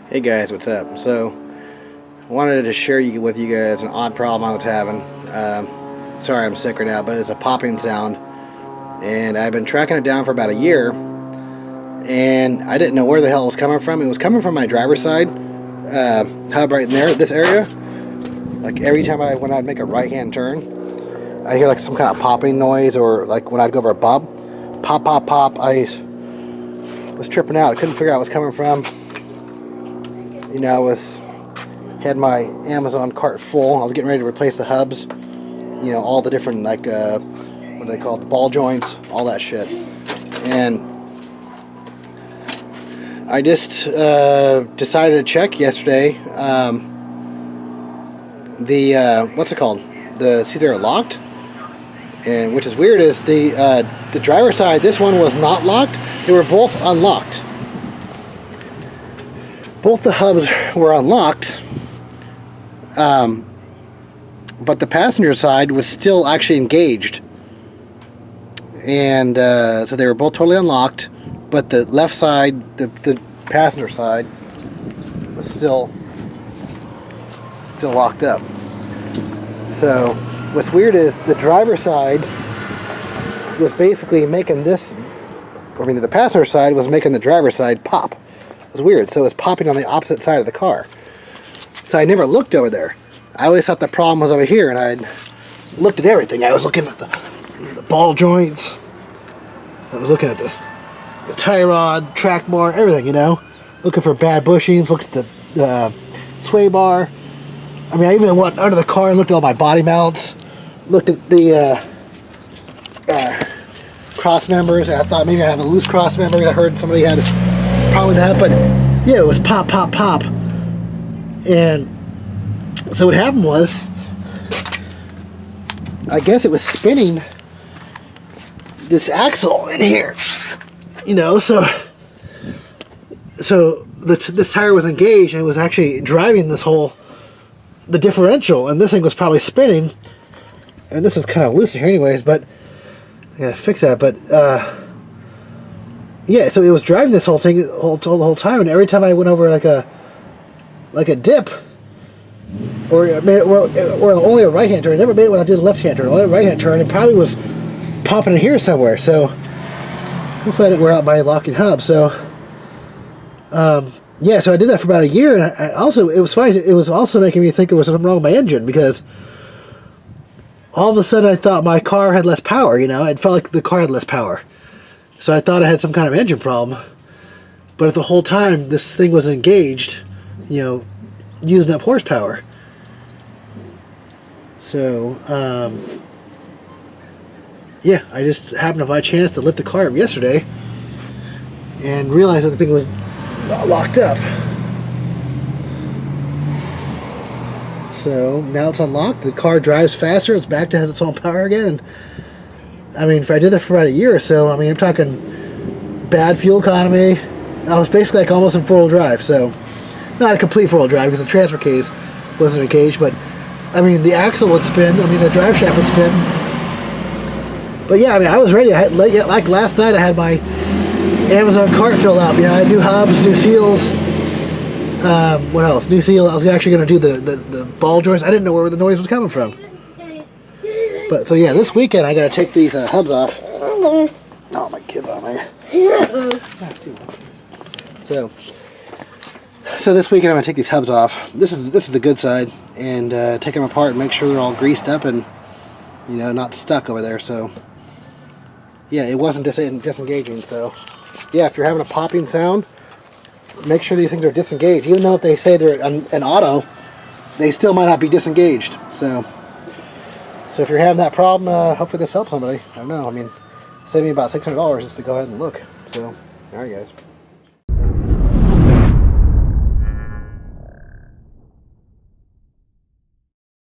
Hey guys, what's up? So, I wanted to share with you guys an odd problem I was having. Sorry I'm sick right now, but it's a popping sound. And I've been tracking it down for about a year. And I didn't know where the hell it was coming from. It was coming from my driver's side hub right in there, this area. Like every time when I'd make a right-hand turn, I'd hear like some kind of popping noise, or like when I'd go over a bump, pop, pop, pop. I was tripping out. I couldn't figure out what it was coming from. You know, had my Amazon cart full. I was getting ready to replace the hubs. You know, all the different, like, what do they call it? The ball joints, all that shit. And I just decided to check yesterday. What's it called? See, they're locked. And which is weird is the driver's side, this one was not locked. They were both unlocked. Both the hubs were unlocked, but the passenger side was still actually engaged, and so they were both totally unlocked, but the left side, the passenger side, was still locked up. So what's weird is the driver's side was basically making this, the passenger side was making the driver's side pop. It was weird. So it was popping on the opposite side of the car. So I never looked over there. I always thought the problem was over here, and I looked at everything. I was looking at the ball joints. I was looking at the tie rod, track bar, everything, you know. Looking for bad bushings, looked at the sway bar. I mean, I even went under the car and looked at all my body mounts. Looked at the cross members. I thought maybe I had a loose cross member. I heard somebody had problem with that, but yeah, it was pop, pop, pop. And so what happened was, I guess it was spinning this axle in here, you know. So this tire was engaged and it was actually driving the differential, and this thing was probably spinning. And this is kind of loose here anyways, but I gotta fix that. But yeah, so it was driving this whole thing the whole time, and every time I went over like a dip, or only a right hand turn. I never made it when I did a left hand turn. Only a right hand turn. It probably was popping in here somewhere. So hopefully I didn't wear out my locking hub. So yeah, so I did that for about a year, and it was funny. It was also making me think there was something wrong with my engine, because all of a sudden I thought my car had less power. You know, it felt like the car had less power. So I thought I had some kind of engine problem, but the whole time this thing was engaged, you know, using up horsepower. So, yeah, I just happened to by chance to lift the car up yesterday and realized that the thing was locked up. So now it's unlocked. The car drives faster. It's back to has its own power again. And I mean, if I did that for about a year or so, I mean, I'm talking bad fuel economy. I was basically like almost in four-wheel drive. So not a complete four-wheel drive, because the transfer case wasn't engaged, but I mean, the axle would spin. I mean, the drive shaft would spin. But yeah, I mean, I was ready. I had, like last night, I had my Amazon cart filled up. You know, I had new hubs, new seals. What else? New seal. I was actually going to do the ball joints. I didn't know where the noise was coming from. But so yeah, this weekend I got to take these hubs off. Oh, my kids on me. So this weekend I'm gonna take these hubs off. This is the good side, and take them apart and make sure they're all greased up and, you know, not stuck over there. So yeah, it wasn't disengaging. So yeah, if you're having a popping sound, make sure these things are disengaged. Even though if they say they're an auto, they still might not be disengaged. So if you're having that problem, hopefully this helps somebody. I don't know. I mean, it saved me about $600 just to go ahead and look. So, all right, guys.